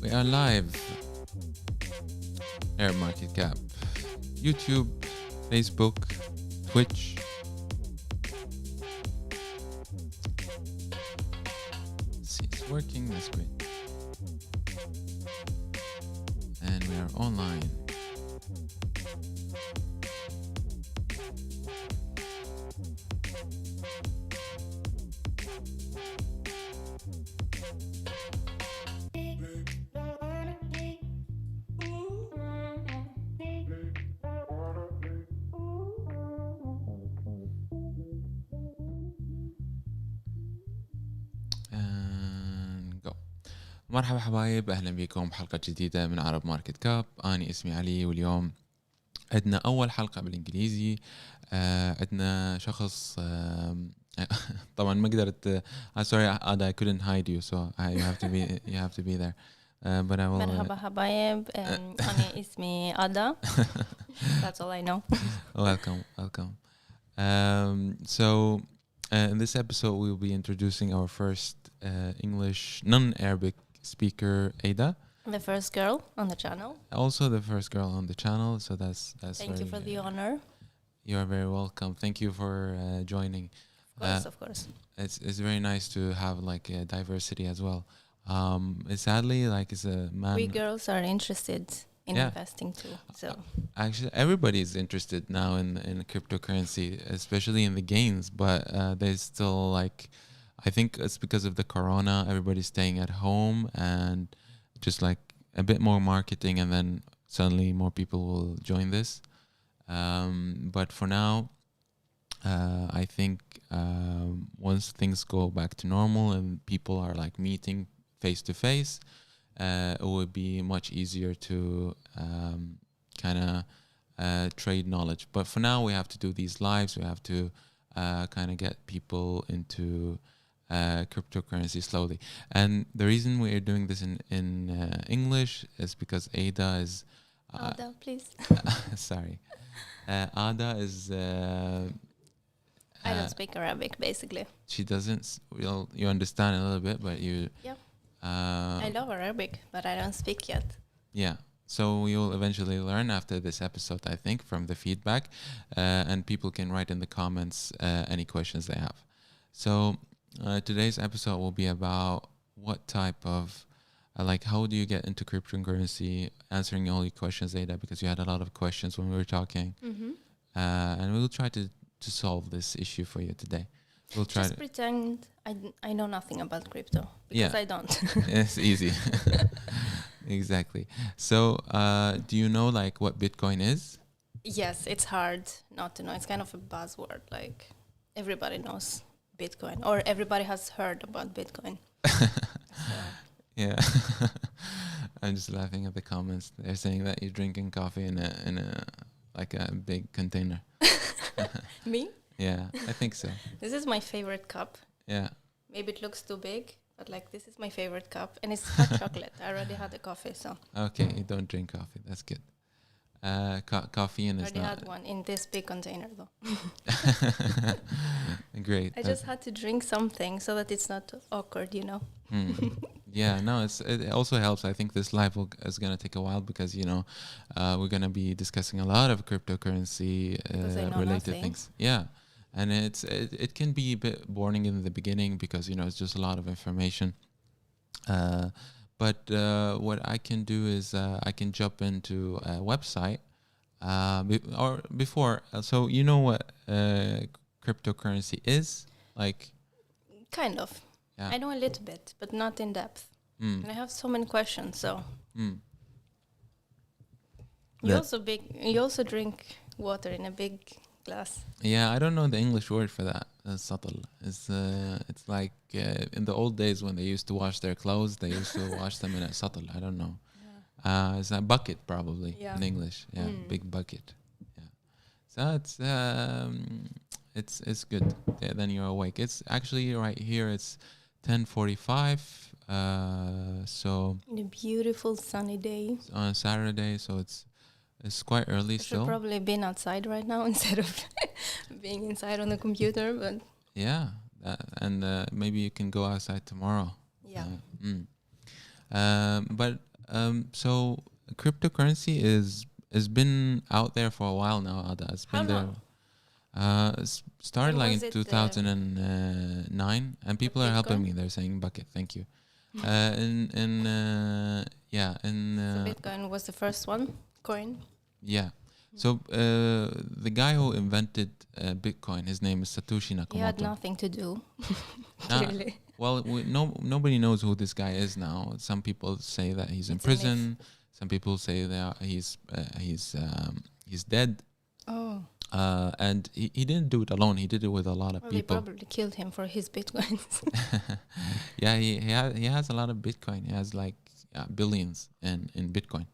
We are live. Air Market Cap, YouTube, Facebook, Twitch. See, it's working. That's great. And we are online. مرحبا حبايب، أهلا بكم بحلقة جديدة من عرب ماركت كاب. أنا اسمي علي، واليوم عندنا أول حلقة بالإنجليزي. عندنا شخص طبعا ما قدرت sorry I couldn't hide you, so you have to be there. But I will. مرحبا حبايب، أنا اسمي أدا. That's all I know. Welcome. So in this episode we will be introducing our first English non-Arabic speaker, Ada. The first girl on the channel. Also the first girl on the channel, so that's Thank you for the honor. You are very welcome. Thank you for joining. Of course. It's very nice to have like a diversity as well. It's sadly like it's a man. We girls are interested in investing too. So actually everybody is interested now in cryptocurrency, especially in the gains, but there's still like, I think it's because of the corona, everybody's staying at home and just like a bit more marketing, and then suddenly more people will join this. But for now, I think once things go back to normal and people are like meeting face to face, it would be much easier to kind of trade knowledge. But for now, we have to do these lives. We have to kind of get people into cryptocurrency slowly. And the reason we are doing this in English is because Ada is... Ada, please. Sorry. Ada is... I don't speak Arabic, basically. She doesn't... Well, you understand a little bit, but you... Yeah. I love Arabic, but I don't speak yet. Yeah. So you'll eventually learn after this episode, I think, from the feedback. And people can write in the comments any questions they have. So today's episode will be about what type of... like, how do you get into cryptocurrency? Answering all your questions, Ada, because you had a lot of questions when we were talking. Mm-hmm. And we'll try to solve this issue for you today. We'll try Just pretend I know nothing about crypto, because I don't. It's easy. Exactly. So do you know like what Bitcoin is? Yes, it's hard not to know. It's kind of a buzzword. Like everybody knows Bitcoin, or everybody has heard about Bitcoin. Yeah. I'm just laughing at the comments. They're saying that you're drinking coffee in a like a big container. Me? Yeah, I think so. This is my favorite cup. Yeah. Maybe it looks too big, but like this is my favorite cup, and it's hot chocolate. I already had the coffee, so. Okay, you don't drink coffee. That's good. Caffeine is already not... had one in this big container, though. Great. I just had to drink something so that it's not awkward, you know. Yeah, no, it also helps. I think this live is going to take a while because, you know, we're going to be discussing a lot of cryptocurrency related things. Yeah. And it can be a bit boring in the beginning because, you know, it's just a lot of information. But what I can do is I can jump into a website before. So you know what cryptocurrency is? Like, kind of. Yeah. I know a little bit, but not in depth. And I have so many questions. So you also drink water in a big glass. Yeah, I don't know the English word for that. Subtle. It's like in the old days when they used to wash their clothes, they used to wash them in a subtle. I don't know. Yeah. It's a bucket probably in English. Yeah, big bucket. Yeah. So it's good. Yeah, then you're awake. It's actually right here. It's 10:45. So in a beautiful sunny day on a Saturday. So it's quite early still. Should probably been outside right now instead of being inside on the computer, but yeah, And maybe you can go outside tomorrow. Yeah. So cryptocurrency has been out there for a while now, Ada. It's been How there. long? Started When like was in it, 2009, and people are helping Bitcoin? me. They're saying bucket, thank you. So Bitcoin was the first coin. yeah. So the guy who invented Bitcoin, his name is Satoshi Nakamoto. He had nothing to do. Really. Well, nobody knows who this guy is now. Some people say that he's in It's a prison. Some people say that he's dead. Oh. And he didn't do it alone. He did it with a lot of Well, people. they probably killed him for his bitcoins. Yeah, he has a lot of Bitcoin. He has like billions in Bitcoin.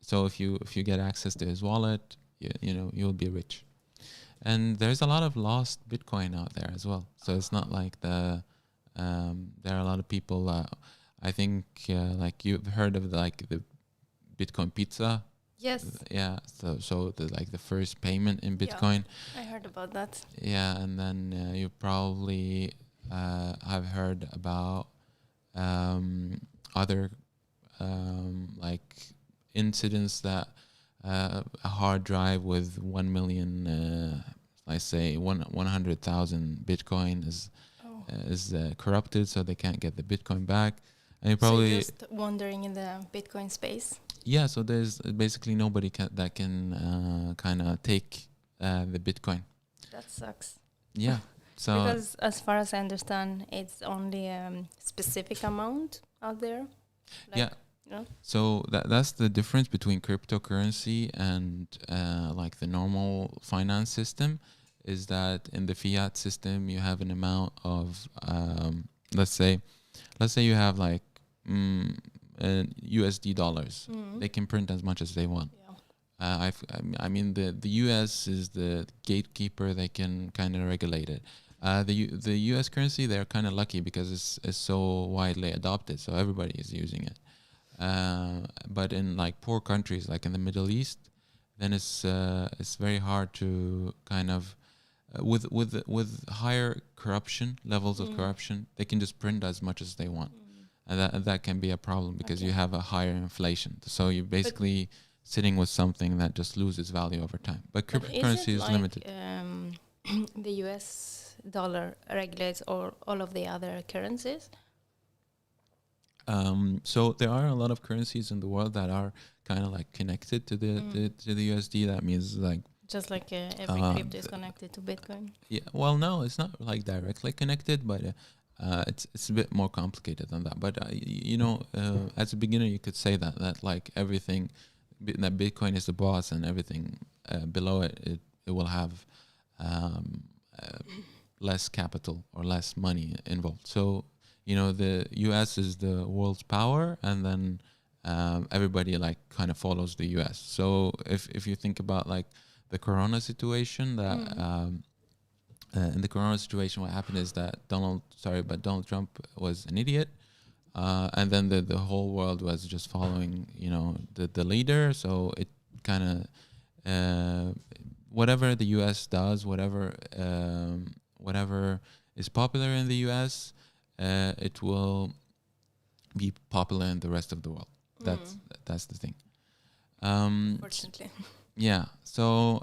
So if you get access to his wallet, you know you'll be rich. And there's a lot of lost Bitcoin out there as well. So it's not like there are a lot of people. I think like you've heard of like the Bitcoin pizza. Yes. Yeah. So the first payment in Bitcoin. Yeah, I heard about that. Yeah, and then you probably have heard about other like incidents that a hard drive with 1 million, I say 100,000 Bitcoin is corrupted, so they can't get the Bitcoin back. And you probably so just wandering in the Bitcoin space. Yeah, so there's basically nobody that can kind of take the Bitcoin. That sucks. Yeah. So because as far as I understand, it's only a specific amount out there. Like, yeah. You know? So that's the difference between cryptocurrency and like the normal finance system, is that in the fiat system you have an amount of let's say you have like USD dollars. They can print as much as they want. Yeah. I mean the US is the gatekeeper. They can kind of regulate it. The US currency, they're kind of lucky because it's so widely adopted, so everybody is using it. But in like poor countries like in the Middle East, then it's very hard to kind of with higher corruption levels of corruption, they can just print as much as they want. And that can be a problem because you have a higher inflation. So you're basically sitting with something that just loses value over time. But cryptocurrency is like limited. The US dollar regulates all of the other currencies? So there are a lot of currencies in the world that are kind of like connected to the USD. That means like just like every crypto is connected to Bitcoin. Yeah. Well, no, it's not like directly connected, but it's a bit more complicated than that. But as a beginner, you could say that like everything that Bitcoin is the boss, and everything below it will have less capital or less money involved. So the US is the world's power, and then everybody like kind of follows the US. So if you think about like the Corona situation, that in the Corona situation, what happened is that Donald Trump was an idiot, and then the whole world was just following the leader. So it kind of whatever the US does, whatever is popular in the US, it will be popular in the rest of the world. That's the thing. Unfortunately. Yeah. So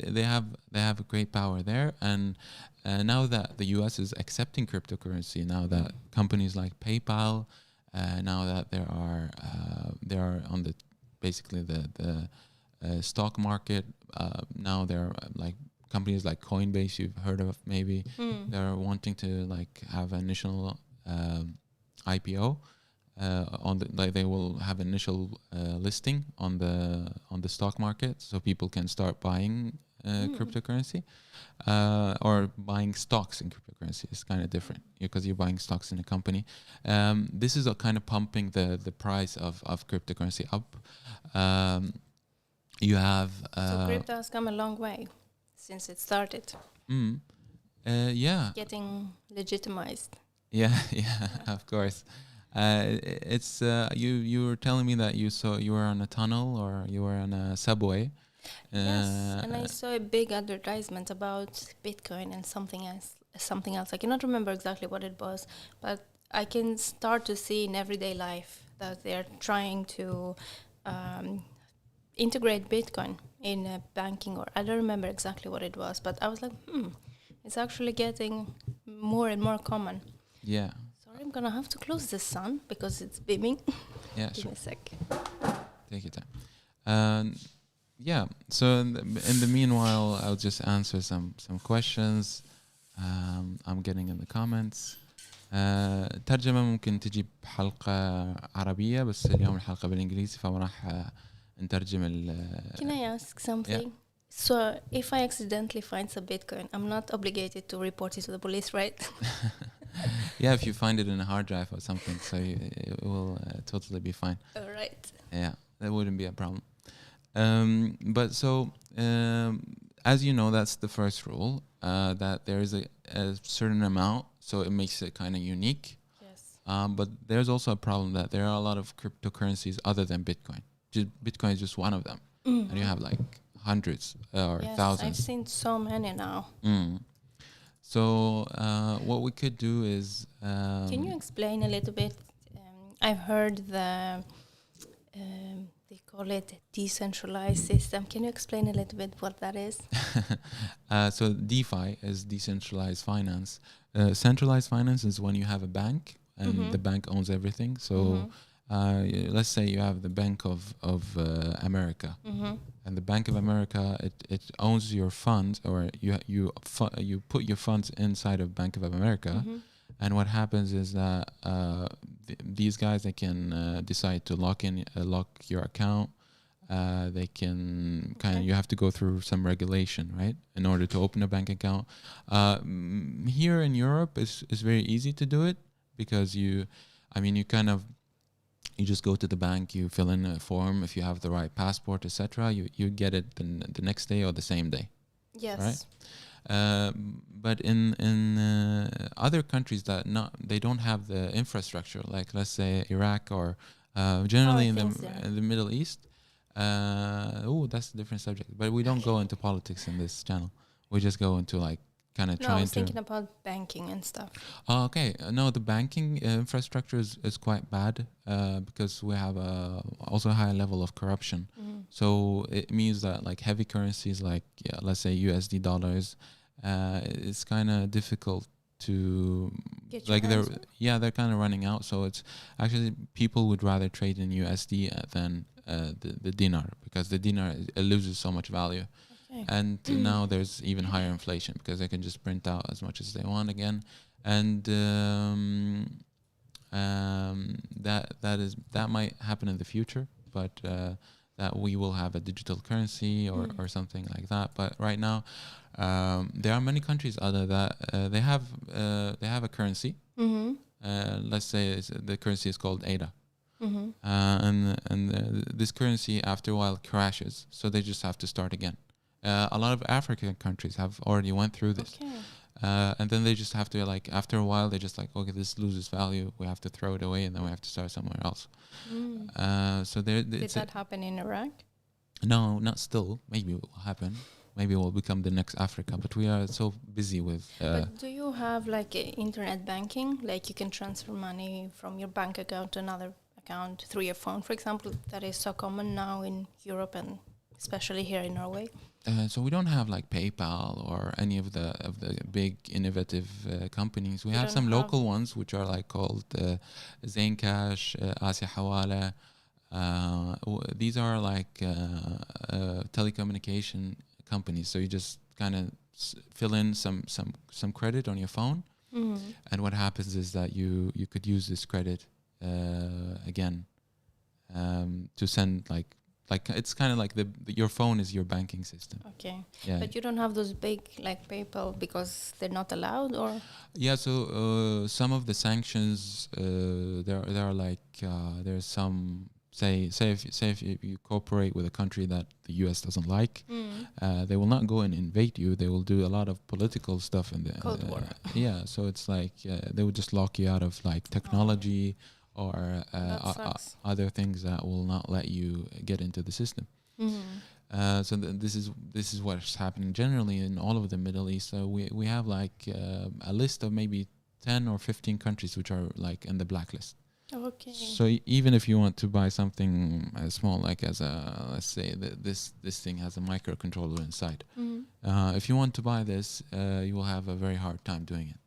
they have a great power there, and now that the US is accepting cryptocurrency, now that companies like PayPal, now that they are on the basically the stock market, now they're like companies like Coinbase, you've heard of maybe, they're wanting to like have initial IPO. They will have initial listing on the stock market, so people can start buying cryptocurrency or buying stocks in cryptocurrency. It's kind of different because you're buying stocks in a company. This is a kind of pumping the price of cryptocurrency up. You have so crypto has come a long way since it started. Yeah, getting legitimized. Yeah, of course. It's you were telling me that you were on a tunnel or you were on a subway. Yes, and I saw a big advertisement about Bitcoin and something else something else. I cannot remember exactly what it was, but I can start to see in everyday life that they're trying to integrate Bitcoin in banking, or I don't remember exactly what it was, but I was like, it's actually getting more and more common. Yeah. Sorry, I'm gonna have to close the sun because it's beaming. Yeah, Give sure. me a sec. Take your time. Yeah. So in the meanwhile, I'll just answer some questions I'm getting in the comments. ترجمة ممكن تجيب حلقة عربية، بس اليوم الحلقة بالإنجليزي فراح نترجم Can I ask something? Yeah. So if I accidentally find some Bitcoin, I'm not obligated to report it to the police, right? Yeah, if you find it in a hard drive or something, so it will totally be fine. All right. Yeah, that wouldn't be a problem. But so, as you know, that's the first rule, that there is a certain amount, so it makes it kind of unique. Yes. But there's also a problem that there are a lot of cryptocurrencies other than Bitcoin. Bitcoin is just one of them. Mm-hmm. And you have like hundreds or thousands. I've seen so many now. So what we could do is... Can you explain a little bit? I've heard they call it a decentralized system. Can you explain a little bit what that is? So DeFi is decentralized finance. Centralized finance is when you have a bank and the bank owns everything. So let's say you have the Bank of America, and the Bank of America it owns your funds, or you put your funds inside of Bank of America, and what happens is that these guys, they can decide to lock your account. They can you have to go through some regulation, right, in order to open a bank account. Here in Europe, it's very easy to do it because you just go to the bank, you fill in a form. If you have the right passport, etc., you get it the next day or the same day. Yes. Right. But in other countries they don't have the infrastructure, like let's say Iraq or generally in the Middle East. That's a different subject. But we don't go into politics in this channel. We just go into like kind of trying to... I was thinking about banking and stuff. Oh, okay. No, the banking infrastructure is quite bad because we have also a high level of corruption. So it means that like heavy currencies like, let's say USD dollars, it's kind of difficult to... they're kind of running out. So it's actually, people would rather trade in USD than the dinar, because the dinar, it loses so much value. And now there's even higher inflation because they can just print out as much as they want again, and that might happen in the future, but that we will have a digital currency or something like that. But right now, there are many countries other that they have a currency. Let's say the currency is called ADA. And this currency after a while crashes, so they just have to start again. A lot of African countries have already went through this. Okay. And then they just have to, like, after a while, they just like, okay, this loses value. We have to throw it away, and then we have to start somewhere else. So did that happen in Iraq? No, not still. Maybe it will happen. Maybe we'll become the next Africa. But we are so busy with... but do you have, like, internet banking? Like, you can transfer money from your bank account to another account through your phone, for example? That is so common now in Europe and especially here in Norway. So we don't have like PayPal or any of the big innovative companies. We have some local ones which are like called Zaincash, Asia Hawala. These are like telecommunication companies. So you just kind of fill in some credit on your phone, and what happens is that you could use this credit again to send like it's kind of like your phone is your banking system. Okay. Yeah. But you don't have those big like PayPal because they're not allowed, or? Yeah. So some of the sanctions there are like there's some say if you cooperate with a country that the US doesn't like, they will not go and invade you. They will do a lot of political stuff in the Cold War. Yeah. So it's like they would just lock you out of like technology. Or other things that will not let you get into the system. So this is what's happening generally in all of the Middle East. So we have like a list of maybe 10 or 15 countries which are like in the blacklist. Okay. So even if you want to buy something as small, like as a, let's say this thing has a microcontroller inside. If you want to buy this, you will have a very hard time doing it,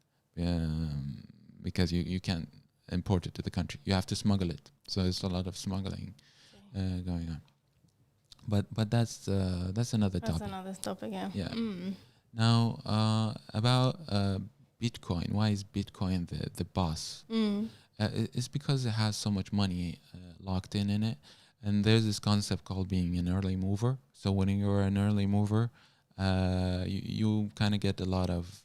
because you can't import it to the country. You have to smuggle it. So there's a lot of smuggling going on. But that's another topic. That's another topic, yeah. Yeah. Now about Bitcoin. Why is Bitcoin the boss? It's because it has so much money locked in it, and there's this concept called being an early mover. So when you're an early mover, you kind of get a lot of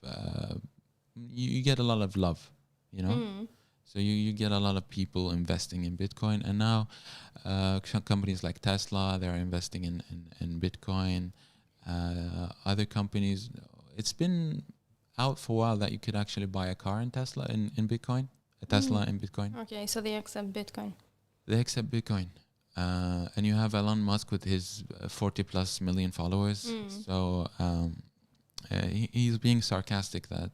you get a lot of love, you know. So you get a lot of people investing in Bitcoin, and now companies like Tesla, they're investing in Bitcoin. Other companies, it's been out for a while that you could actually buy a car in Tesla in Bitcoin. Tesla in Bitcoin. Okay, so they accept Bitcoin. They accept Bitcoin. And you have Elon Musk with his 40 plus million followers. So he's being sarcastic that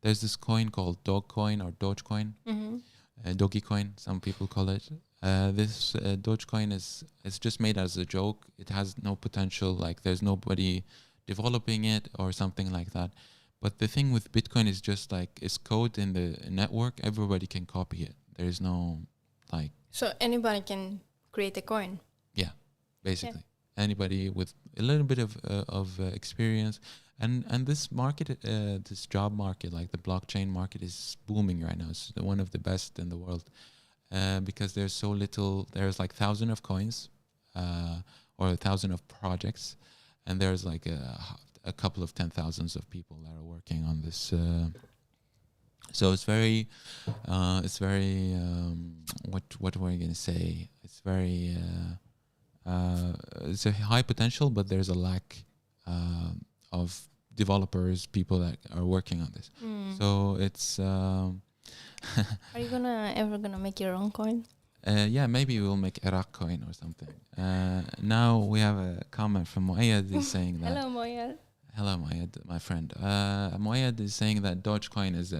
there's this coin called Dogecoin or Dogecoin. Dogecoin, some people call it. This Dogecoin it's just made as a joke. It has no potential. Like there's nobody developing it or something like that. But the thing with Bitcoin is just like it's code in the network. Everybody can copy it. There is no like. So anybody can create a coin. Yeah, basically anybody with a little bit of experience, and this market, this job market, like the blockchain market, is booming right now. It's one of the best in the world because there's so little. There's like 1,000 of coins or 1,000 of projects, and there's like a couple of 10,000s of people that are working on this. So it's very, what were you going to say? It's very, it's a high potential, but there's a lack of developers, people that are working on this. So it's. Are you ever gonna make your own coin? Yeah, maybe we'll make Iraq coin or something. Now we have a comment from Moayed is saying that. Hello, Moayed. Hello, Moayed, my friend. Moayed is saying that Dogecoin is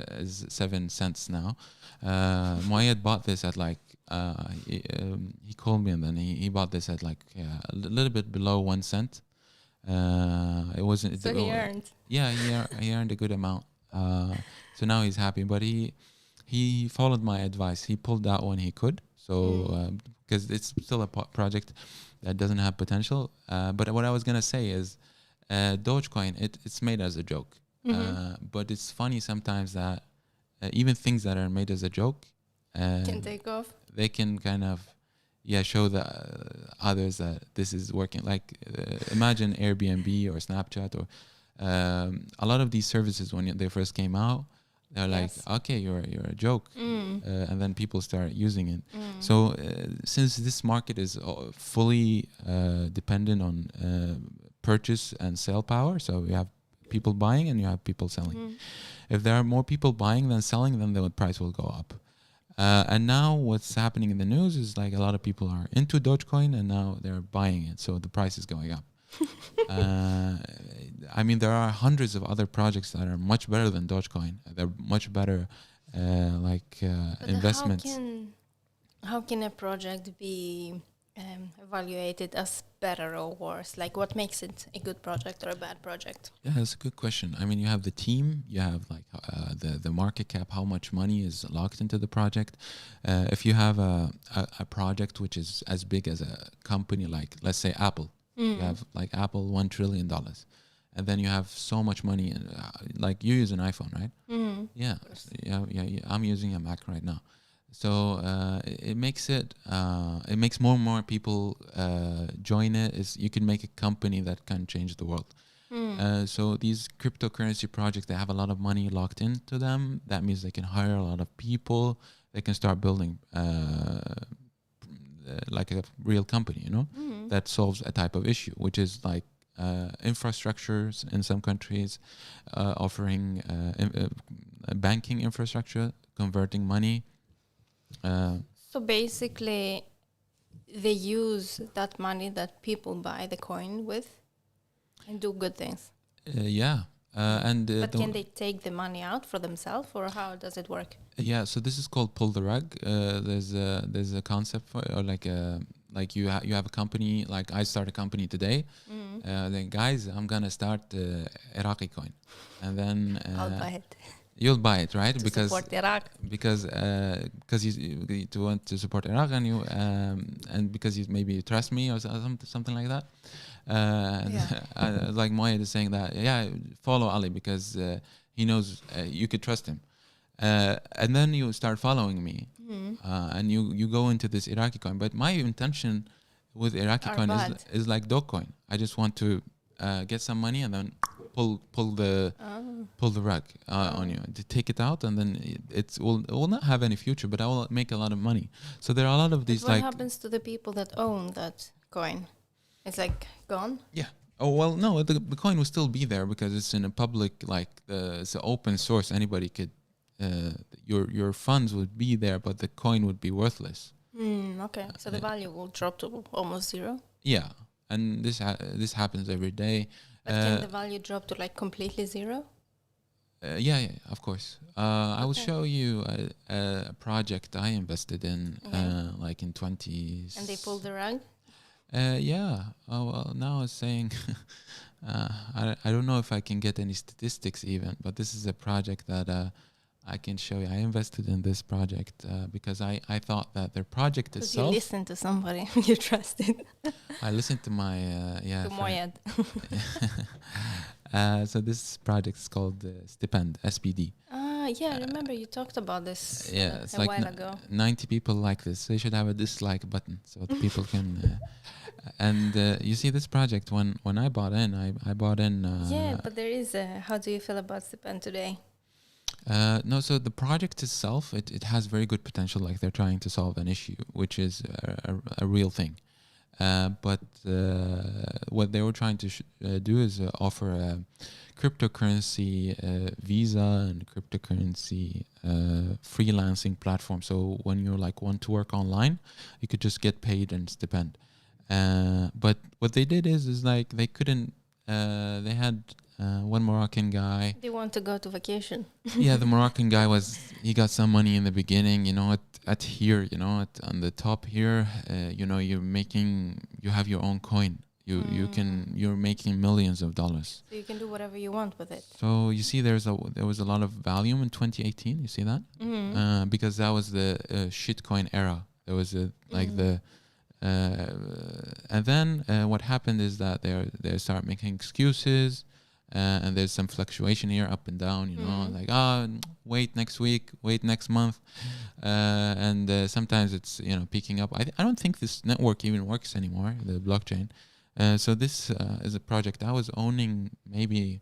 7 cents now. Moayed bought this at like he called me and then he bought this at like a little bit below 1 cent. It wasn't. So he earned. Yeah, he earned a good amount. So now he's happy, but he followed my advice. He pulled out when he could. So because it's still a project that doesn't have potential. But what I was gonna say is. Dogecoin, it's made as a joke, but it's funny sometimes that even things that are made as a joke can take off. They can kind of show the others that this is working. Like imagine Airbnb or Snapchat or a lot of these services when they first came out, they're like, okay, you're a joke, and then people start using it. So since this market is fully dependent on purchase and sell power, so you have people buying and you have people selling. If there are more people buying than selling, then the price will go up. And now what's happening in the news is like a lot of people are into Dogecoin and now they're buying it, so the price is going up. I mean, there are hundreds of other projects that are much better than Dogecoin. They're much better investments. How can a project be evaluated as better or worse? Like what makes it a good project or a bad project? Yeah, that's a good question. I mean, you have the team, you have like the market cap, how much money is locked into the project. If you have a project which is as big as a company, like let's say Apple, you have like Apple $1 trillion, and then you have so much money. Like you use an iPhone, right? Yeah, I'm using a Mac right now. So it makes more and more people join it. You can make a company that can change the world. So these cryptocurrency projects, they have a lot of money locked into them. That means they can hire a lot of people. They can start building like a real company, you know, that solves a type of issue, which is like infrastructures in some countries, offering banking infrastructure, converting money. So basically, they use that money that people buy the coin with and do good things. Yeah. But can they take the money out for themselves, or how does it work? Yeah, so this is called pull the rug. There's a concept for, or like you have a company. Like I start a company today. Then guys, I'm gonna start Iraqi coin, and then I'll buy it. You'll buy it, right? To support Iraq. Because you to want to support Iraq, and you and because maybe you trust me or something like that. Like Moyed is saying that, follow Ali because he knows you could trust him. And then you start following me, and you go into this Iraqi coin. But my intention with Iraqi coin is like Dogecoin. I just want to get some money and then pull the rug on you, to take it out, and then it will not have any future, but I will make a lot of money. So there are a lot of these. But what happens to the people that own that coin? It's like gone? Yeah. Oh, well, no, the coin will still be there because it's in a public, it's an open source. Anybody could, your funds would be there, but the coin would be worthless. Okay. So the value will drop to almost zero? Yeah. And this happens every day. But can the value drop to like completely zero? Yeah, of course. I will show you a project I invested in, like in 20s. And they pulled the rug? Yeah. Oh, well, now I was saying, I don't know if I can get any statistics even, but this is a project that I can show you. I invested in this project because I thought that their project itself. You listened to somebody you trusted. I listened to my to Moyed. So this project is called Stipend, SPD. Yeah, I remember you talked about this it's a like while ago. 90 people like this. They should have a dislike button so that people can. And you see this project, when I bought in, I bought in. But there is how do you feel about Stipend today? No, so the project itself, it has very good potential. Like they're trying to solve an issue, which is a real thing. But what they were trying to do is offer a cryptocurrency visa and cryptocurrency freelancing platform. So when you want to work online, you could just get paid and stipend. But what they did is like they couldn't. They had one Moroccan guy. They want to go to vacation. Yeah, the Moroccan guy he got some money in the beginning, at here, on the top here, you have your own coin. You're making millions of dollars. So you can do whatever you want with it. So you see there was a lot of volume in 2018. You see that? Because that was the shitcoin era. There was and then what happened is that they start making excuses. And there's some fluctuation here, up and down, wait next week, wait next month. And sometimes it's, peaking up. I don't think this network even works anymore, the blockchain. So this is a project I was owning maybe,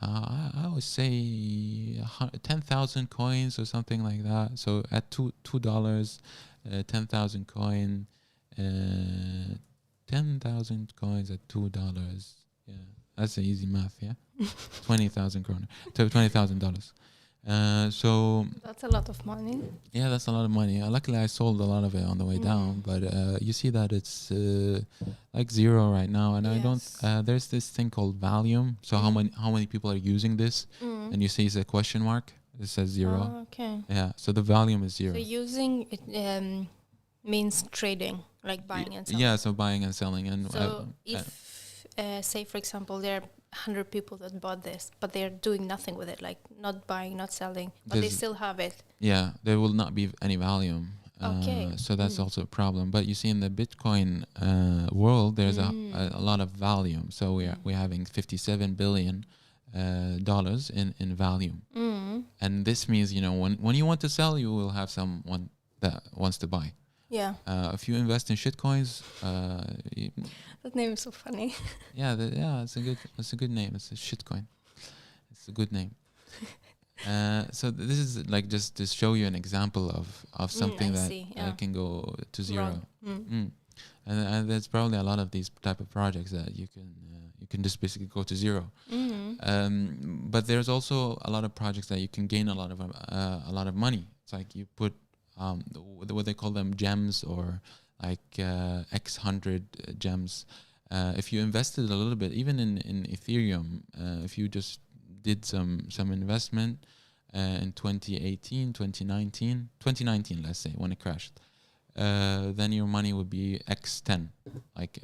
I would say 10,000 coins or something like that. So at $2, 10,000 coin, 10,000 coins at $2. Yeah. That's an easy math, yeah. 20,000 kroner, $20,000. So that's a lot of money. Yeah, that's a lot of money. Luckily, I sold a lot of it on the way down, but you see that it's like zero right now, and I don't. There's this thing called volume. So how many people are using this? And you see it's a question mark. It says zero. Oh, okay. Yeah. So the volume is zero. So using it means trading, like buying and selling. Yeah. So buying and selling, and so if say, for example, there are 100 people that bought this, but they're doing nothing with it, like not buying, not selling, but they still have it. Yeah, there will not be any volume. Okay. So that's also a problem. But you see, in the Bitcoin world, there's a lot of volume. So we're having $57 billion in volume. And this means, when you want to sell, you will have someone that wants to buy. Yeah. If you invest in shitcoins, that name is so funny. It's a good name. It's a shitcoin. It's a good name. So this is like just to show you an example of something that can go to zero. And there's probably a lot of these type of projects that you can just basically go to zero. But there's also a lot of projects that you can gain a lot of money. It's like you put what they call them gems, or like X hundred gems. If you invested a little bit, even in Ethereum, if you just did some investment in 2018, 2019, let's say, when it crashed, then your money would be X10, like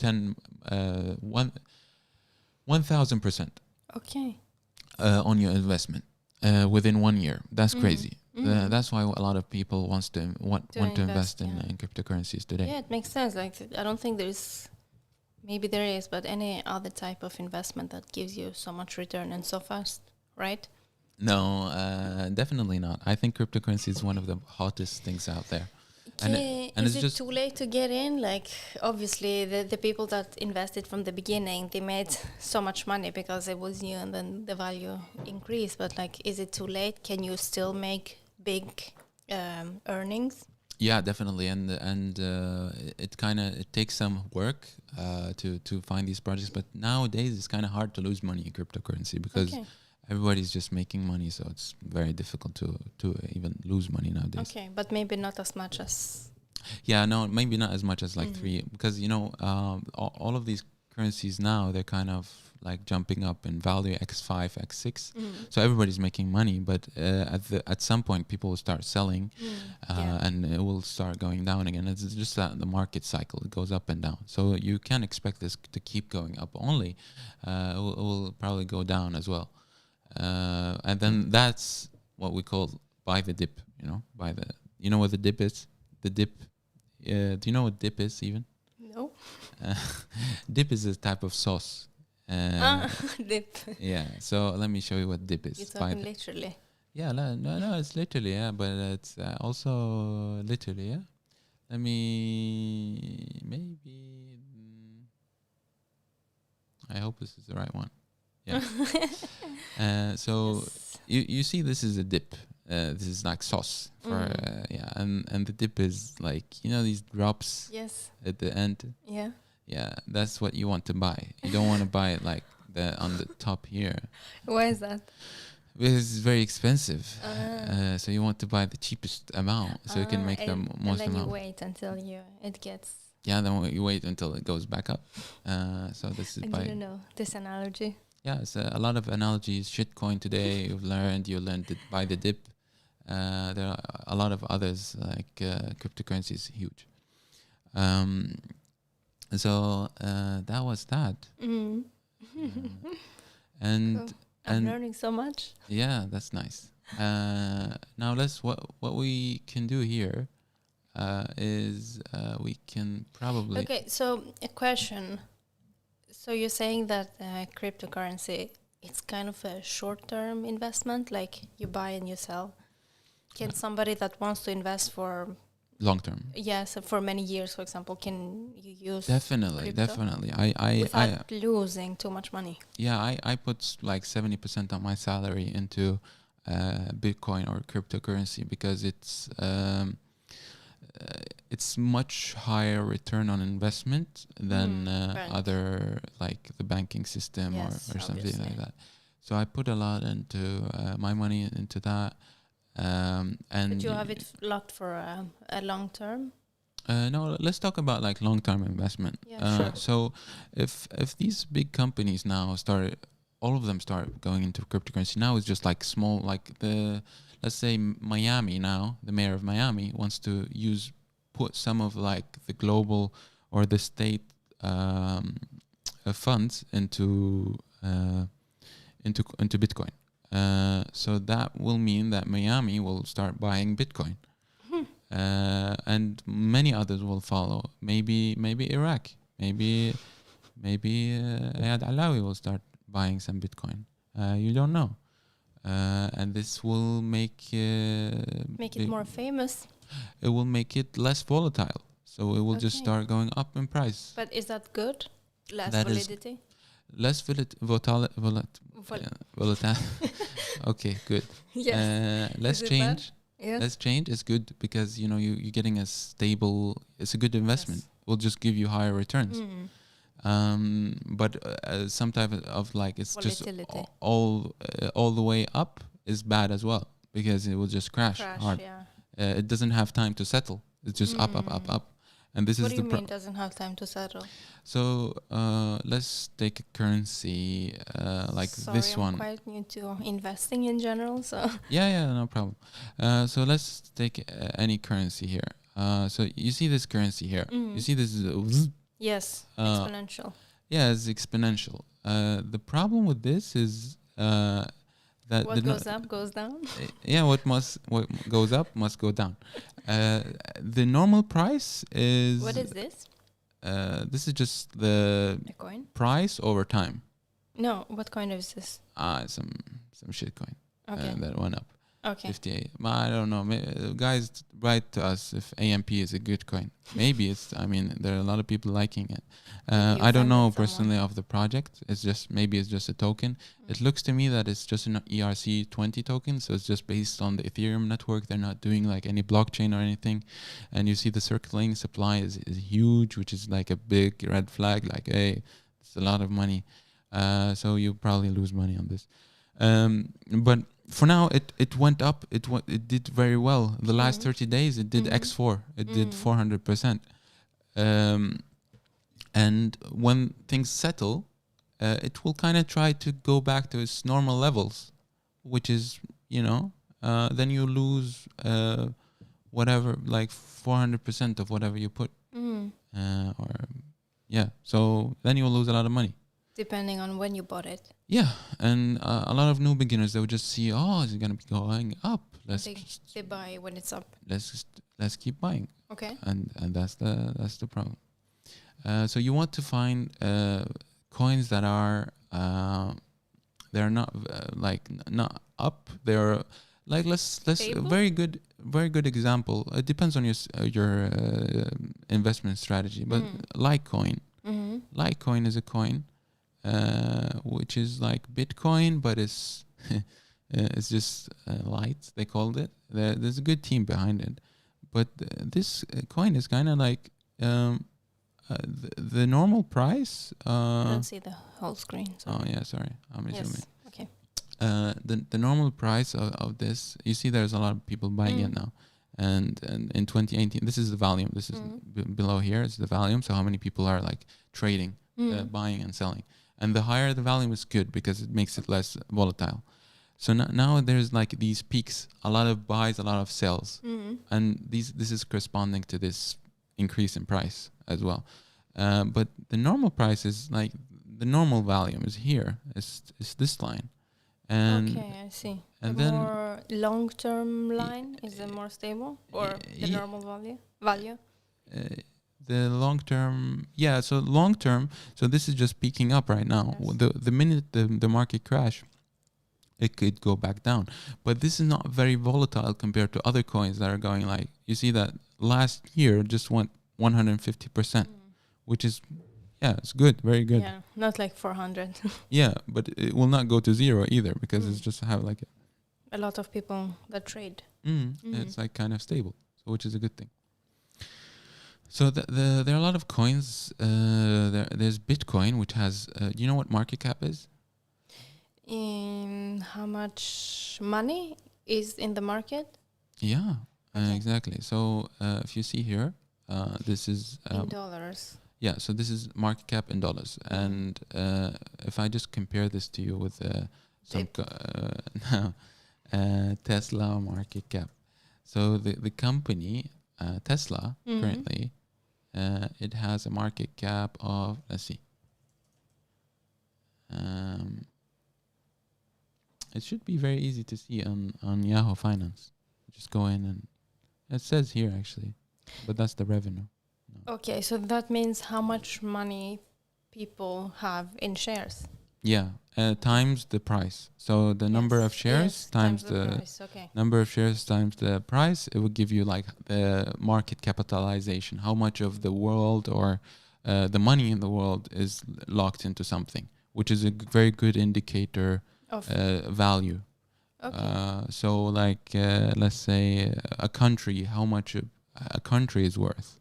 1,000%. Okay. On your investment within 1 year. That's crazy. That's why a lot of people want to invest in cryptocurrencies today. Yeah, it makes sense. Like, I don't think maybe there is, but any other type of investment that gives you so much return and so fast, right? No, definitely not. I think cryptocurrency is one of the hottest things out there. And is it too late to get in? Like, obviously, the people that invested from the beginning, they made so much money because it was new, and then the value increased. But like, is it too late? Can you still make big earnings? Yeah, definitely, and it takes some work to find these projects. But nowadays, it's kind of hard to lose money in cryptocurrency because everybody's just making money, so it's very difficult to even lose money nowadays. Okay, but maybe not as much as... Yeah, no, maybe not as much as like three, because, you know, all of these currencies now, they're kind of like jumping up in value, X5, X6. So everybody's making money, but at some point, people will start selling and it will start going down again. It's just that the market cycle, it goes up and down. So you can't expect this to keep going up only. It will probably go down as well. And then that's what we call buy the dip, you know what the dip is? The dip, do you know what dip is even? No. Dip is a type of sauce. Dip. Yeah, so let me show you what dip is. You're talking literally. Yeah, no, it's literally, yeah, but it's also literally, yeah. Let me, maybe, I hope this is the right one. Yeah. So you see, this is a dip. This is like sauce for and the dip is like, you know, these drops at the end. Yeah, that's what you want to buy. You don't want to buy it like on the top here. Why is that? Because it's very expensive. So you want to buy the cheapest amount so you can make the most amount. And then you wait until it gets... Yeah, then you wait until it goes back up. So this is I didn't know this analogy. Yeah, it's a lot of analogies. Shitcoin today, you learned it by the dip. There are a lot of others, like cryptocurrency is huge. So that was that. And cool. I'm learning so much. Yeah, that's nice. Now what we can do here is we can probably... Okay, so a question. So you're saying that cryptocurrency, it's kind of a short-term investment, like you buy and you sell. Can somebody that wants to invest for long-term? Yes, for many years, for example, can you use Definitely. without losing too much money? Yeah, I put like 70% of my salary into Bitcoin or cryptocurrency because it's much higher return on investment than other, like the banking system or something like that. So I put a lot into my money into that. And but you have it locked for a long term? No, let's talk about like long term investment. Yeah, sure. So if these big companies now all of them start going into cryptocurrency, now it's just like small, like let's say Miami now, the mayor of Miami wants to put some of like the global or the state funds into Bitcoin. So that will mean that Miami will start buying Bitcoin, and many others will follow. Maybe Iraq, maybe Ayad Alawi will start buying some Bitcoin. You don't know, and this will make it more famous. It will make it less volatile, so it will just start going up in price. But is that good? Less validity? Less volatile. Okay, good. Yes. Less change. Yes. Less change is good because you're getting a stable. It's a good investment. Yes. Will just give you higher returns. But some type of like it's volatility. Just all the way up is bad as well because it will just crash hard. Yeah. It doesn't have time to settle. It's just up. And this What is do the you mean doesn't have time to settle? So let's take a currency like Sorry, this I'm one. quite new to investing in general, so Yeah, no problem. So let's take any currency here. So you see this currency here. You see this? Yes, exponential. Yeah, it's exponential. The problem with this is that What goes up goes down. Yeah, what goes up must go down. The normal price is. What is this? This is just the coin price over time. No, what coin is this? Some shit coin. Okay. That went up. Okay. 58. I don't know. Guys, write to us if AMP is a good coin. Maybe it's. I mean, there are a lot of people liking it. I don't know personally of the project. It's just maybe it's just a token. It looks to me that it's just an ERC20 token, so it's just based on the Ethereum network. They're not doing like any blockchain or anything. And you see the circulating supply is huge, which is like a big red flag. Like, hey, it's a lot of money. So you probably lose money on this. But for now, it went up. It did very well. The last 30 days, it did X4. It did 400%. And when things settle, it will kind of try to go back to its normal levels, which is, then you lose whatever, like 400% of whatever you put. So then you'll lose a lot of money. Depending on when you bought it. Yeah, and a lot of new beginners, they would just see, is it going to be going up? They buy when it's up. Let's keep buying. Okay. And that's the problem. So you want to find coins that are they're not not up. They're like let's very good example. It depends on your investment strategy, but Litecoin. Litecoin is a coin. Which is like Bitcoin, but it's it's just light. They called it. There's a good team behind it, but this coin is kind of like the normal price. I don't see the whole screen. Sorry. Oh yeah, sorry. I'm assuming. Yes. Okay. The normal price of this, you see, there's a lot of people buying it now, and in 2018, this is the volume. This is below here. It's the volume. So how many people are like trading, buying and selling. And the higher the volume is good because it makes it less volatile. So now there's like these peaks, a lot of buys, a lot of sells. And this is corresponding to this increase in price as well. But the normal price is like the normal volume is here. It's this line. And okay, I see. And the then more long-term line is the more stable, or the normal value? The long term, so long term, so this is just peaking up right now. Yes. The minute the market crash, it could go back down. But this is not very volatile compared to other coins that are going like, you see that last year just went 150%, which is, it's good, very good. Yeah, not like 400. Yeah, but it will not go to zero either because it's just have like a lot of people that trade. It's like kind of stable, so which is a good thing. So there are a lot of coins. There's Bitcoin, which has, do you know what market cap is? How much money is in the market? Yeah, exactly. So if you see here, this is in dollars. Yeah, so this is market cap in dollars. And if I just compare this to you with Tesla market cap. So the company Tesla currently, it has a market cap of, let's see, it should be very easy to see on Yahoo Finance. Just go in and it says here actually, but that's the revenue. No. Okay, so that means how much money people have in shares. Yeah, times the price. So the number of shares times the number of shares times the price, it will give you like the market capitalization, how much of the world or the money in the world is locked into something, which is a very good indicator of value. Okay. So like let's say a country, how much a country is worth.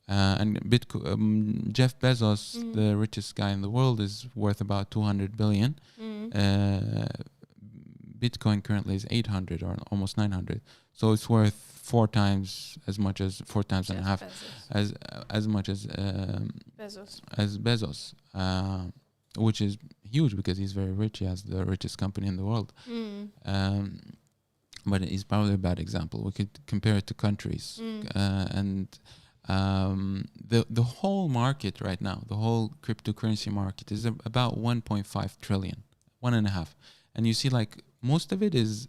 And Jeff Bezos, the richest guy in the world, is worth about 200 billion. Bitcoin currently is 800 or almost 900. So it's worth 4 times as much as 4 times and a half as much as Bezos, which is huge because he's very rich. He has the richest company in the world. But he's probably a bad example. We could compare it to countries, and the whole market right now, the whole cryptocurrency market is about 1.5 trillion, 1.5, and you see like most of it is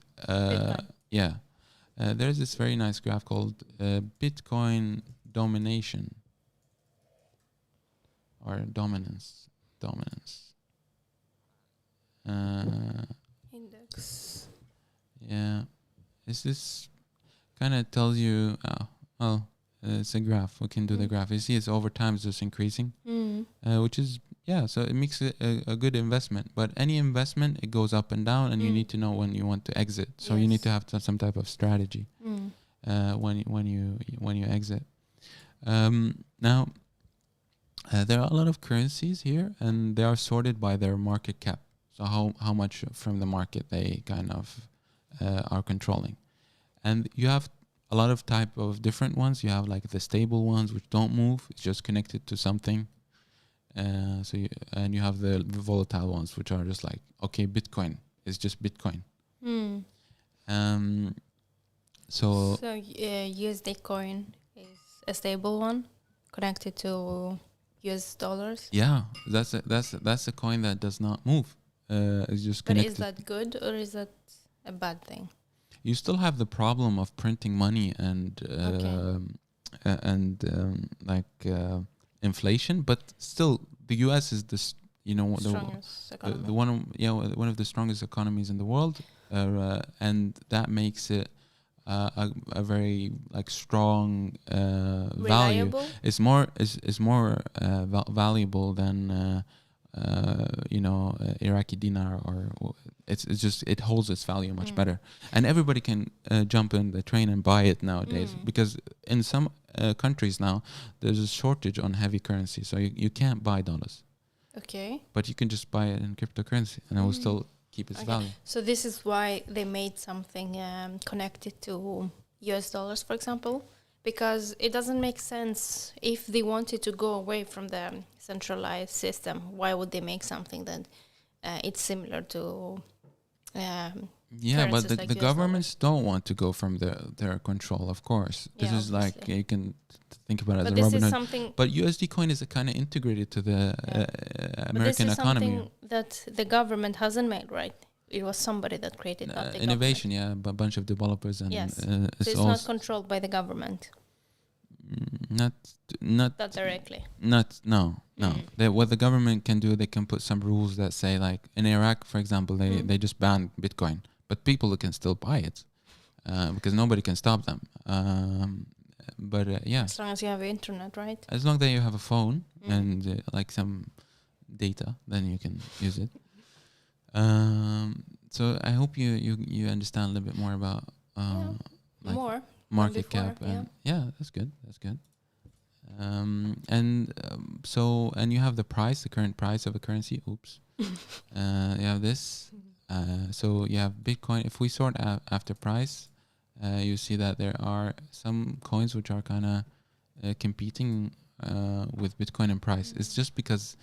there's this very nice graph called Bitcoin domination or dominance index. Yeah, this kind of tells you it's a graph. We can do the graph. You see it's over time just increasing, which is so it makes it a good investment. But any investment, it goes up and down, and you need to know when you want to exit. So you need to have some type of strategy when you exit. Now there are a lot of currencies here, and they are sorted by their market cap. So how much from the market they kind of are controlling. And you have a lot of type of different ones. You have like the stable ones which don't move. It's just connected to something. You have the volatile ones which are just like, okay, Bitcoin is just Bitcoin. So USD coin is a stable one connected to US dollars. Yeah, that's a coin that does not move. It's just connected. But is that good or is that a bad thing? You still have the problem of printing money and inflation, but still the US is the one of the strongest economies in the world, and that makes it a very like strong value. It's more valuable than Iraqi dinar, or it holds its value much better, and everybody can jump in the train and buy it nowadays, because in some countries now there's a shortage on heavy currency, so you can't buy dollars. Okay. But you can just buy it in cryptocurrency, and it will still keep its value. So this is why they made something connected to US dollars, for example, because it doesn't make sense if they wanted to go away from the centralized system. Why would they make something that it's similar to but the governments don't want to go from their control, of course. This is obviously. Like you can think about it as a Robinhood. But USD coin is kind of integrated to the American economy. Something that the government hasn't made, right? It was somebody that created that. Innovation, a bunch of developers, and so it's not controlled by the government. Not directly. No. What the government can do, they can put some rules that say, like in Iraq, for example, they just banned Bitcoin, but people can still buy it because nobody can stop them. As long as you have internet, right? As long as you have a phone and like some data, then you can use it. So I hope you understand a little bit more about more market cap, and that's good. And you have the current price of a currency. Oops. You have this. So you have Bitcoin. If we sort after price, you see that there are some coins which are kind of competing with Bitcoin in price. It's just because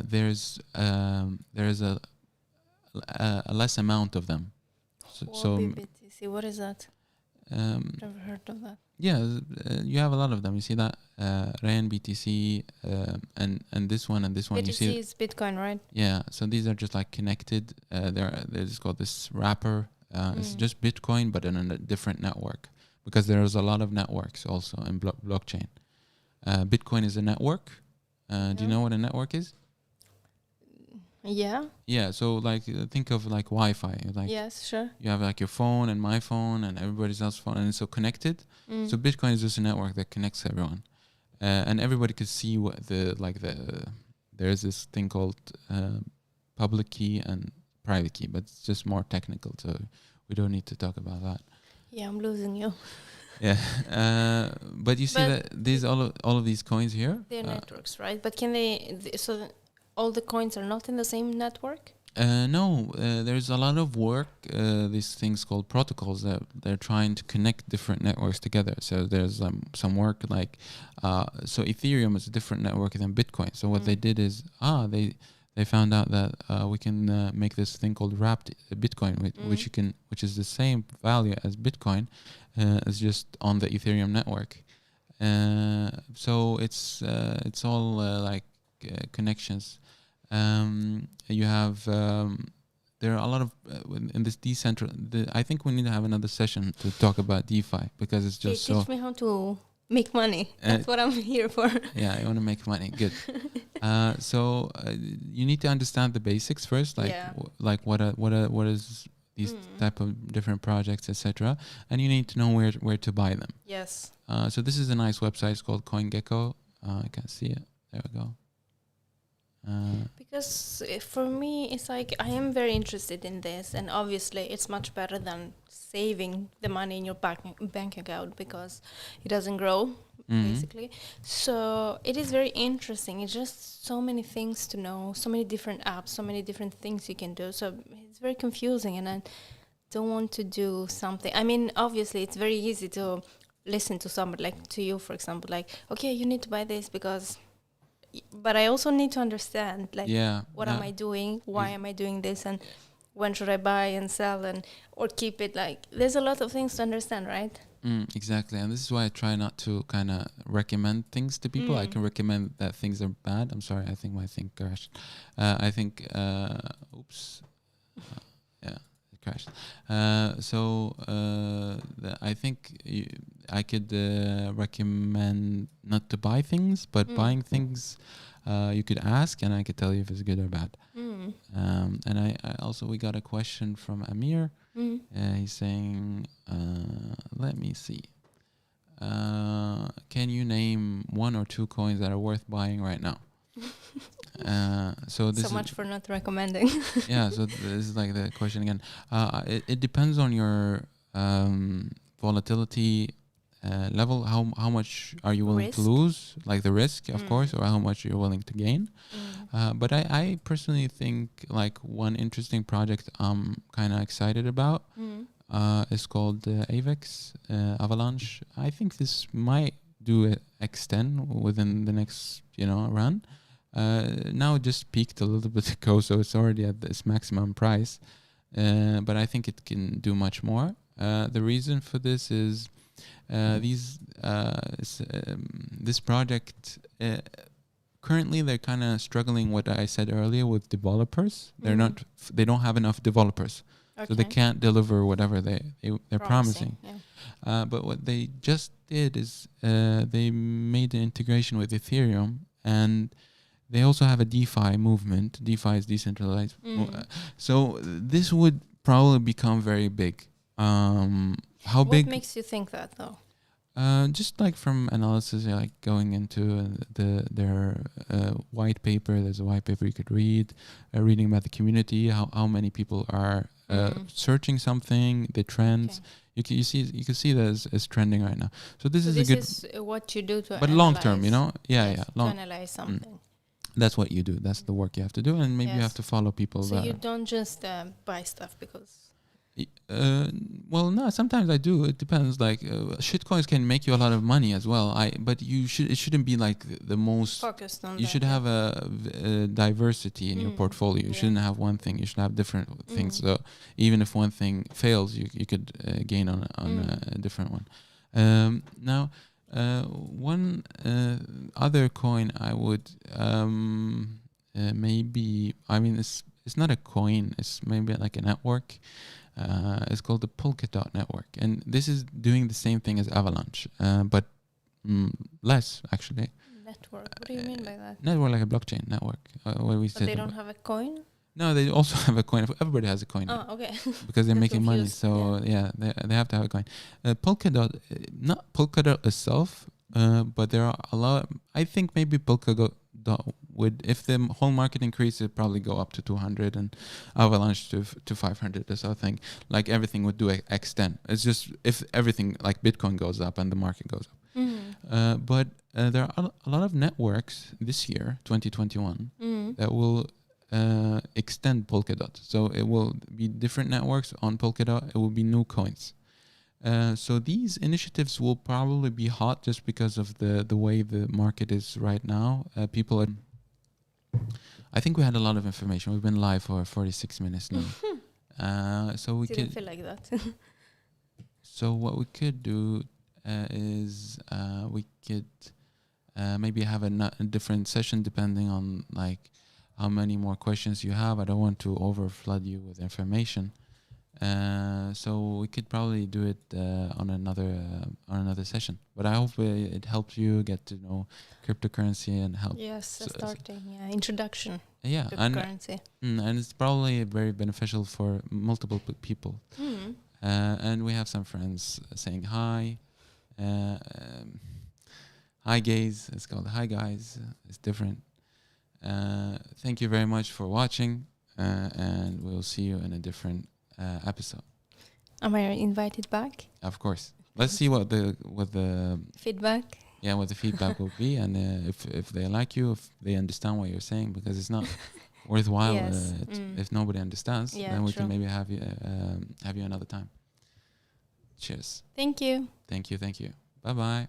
there's a less amount of them. So BTC, what is that? Never heard of that. You have a lot of them. You see that RAN, BTC, and this one and this one. BTC you see is Bitcoin, right? Yeah. So these are just like connected. There's called this wrapper. It's just Bitcoin, but in a different network, because there's a lot of networks also in blockchain. Bitcoin is a network. Do you know what a network is? Yeah, so like think of like Wi-Fi. Like, yes, sure. You have like your phone and my phone and everybody's else's phone, and it's so connected. So Bitcoin is just a network that connects everyone, and everybody could see what there's this thing called public key and private key, but it's just more technical, so we don't need to talk about that. Yeah, I'm losing you. Yeah, but you see that these all of these coins here, they're networks, right? But can they? All the coins are not in the same network? No, there's a lot of work. These things called protocols that they're trying to connect different networks together. So there's some work like, so Ethereum is a different network than Bitcoin. So what they did is, they found out that we can make this thing called wrapped Bitcoin, which is the same value as Bitcoin, it's just on the Ethereum network. So it's all like connections. You have there are a lot of in this I think we need to have another session to talk about DeFi because it's just teach me how to make money. That's what I'm here for. Yeah, I want to make money. Good. So you need to understand the basics first, like what is these type of different projects, etc. And you need to know where to buy them. Yes. So this is a nice website. It's called CoinGecko. I can see it. There we go. Because for me, it's like I am very interested in this, and obviously it's much better than saving the money in your bank account because it doesn't grow, basically. So it is very interesting. It's just so many things to know, so many different apps, so many different things you can do. So it's very confusing, and I don't want to do something. I mean, obviously it's very easy to listen to somebody like to you, for example, like, okay, you need to buy this because... But I also need to understand, like, what am I doing? Why am I doing this? And when should I buy and sell or keep it? Like, there's a lot of things to understand, right? Exactly. And this is why I try not to kind of recommend things to people. I can recommend that things are bad. I'm sorry. I think my thing crashed. I think, oops. It crashed. I think I could recommend not to buy things, but buying things you could ask, and I could tell you if it's good or bad. And I also, we got a question from Amir. He's saying, let me see. Can you name 1 or 2 coins that are worth buying right now? So much for not recommending. Yeah, so this is like the question again. It depends on your volatility level. How much are you willing to lose, like the risk, of course, or how much you're willing to gain. But I personally think like one interesting project I'm kind of excited about is called AVAX, Avalanche. I think this might do extend within the next run. Now it just peaked a little bit ago, so it's already at its maximum price. But I think it can do much more. The reason for this is this project currently they're kind of struggling. What I said earlier with developers, they don't have enough developers, so they can't deliver whatever they're promising. But what they just did is they made an integration with Ethereum, and they also have a DeFi movement. DeFi is decentralized. So this would probably become very big. How big? What makes you think that, though? Just like from analysis, like going into their white paper. There's a white paper you could read, reading about the community, how many people are searching something, the trends. You can see that as trending right now. So this is a good. This is what you do to. But long term, long. To analyze something. That's what you do. That's the work you have to do, and maybe you have to follow people. So you don't just buy stuff because. Well, no. Sometimes I do. It depends. Like shitcoins can make you a lot of money as well. But it shouldn't be like the most focused on. You should have a diversity in your portfolio. You shouldn't have one thing. You should have different things. So even if one thing fails, you could gain on a different one. Now. One other coin I would maybe. I mean, it's not a coin. It's maybe like a network. It's called the Polkadot network, and this is doing the same thing as Avalanche, but less actually. Network. What do you mean by that? Network, like a blockchain network. What we said. But they don't have a coin. No, they also have a coin. Everybody has a coin. Oh, okay. Because they're making money, so they have to have a coin. Polkadot, not Polkadot itself, but there are a lot. I think maybe Polkadot would, if the whole market increases, it'd probably go up to 200 and Avalanche to 500. That's I think. Like everything would do extend. It's just if everything like Bitcoin goes up and the market goes up. But there are a lot of networks this year, 2021, that will extend Polkadot. So it will be different networks on Polkadot. It will be new coins. So these initiatives will probably be hot just because of the way the market is right now. People are. I think we had a lot of information. We've been live for 46 minutes now. So we Didn't could feel like that. So what we could do is we could maybe have a different session depending on like how many more questions you have. I don't want to overflood you with information. So we could probably do it on another session. But I hope it helps you get to know cryptocurrency and help. Yes, introduction. Yeah, cryptocurrency. And it's probably very beneficial for multiple people. And we have some friends saying hi. Hi guys, it's called hi guys. It's different. Thank you very much for watching, and we'll see you in a different episode. Am I invited back? Of course. Let's see what the feedback. Yeah, what the feedback will be, and if they like you, if they understand what you're saying, because it's not worthwhile if nobody understands. Then we can maybe have you another time. Cheers. Thank you. Thank you. Bye bye.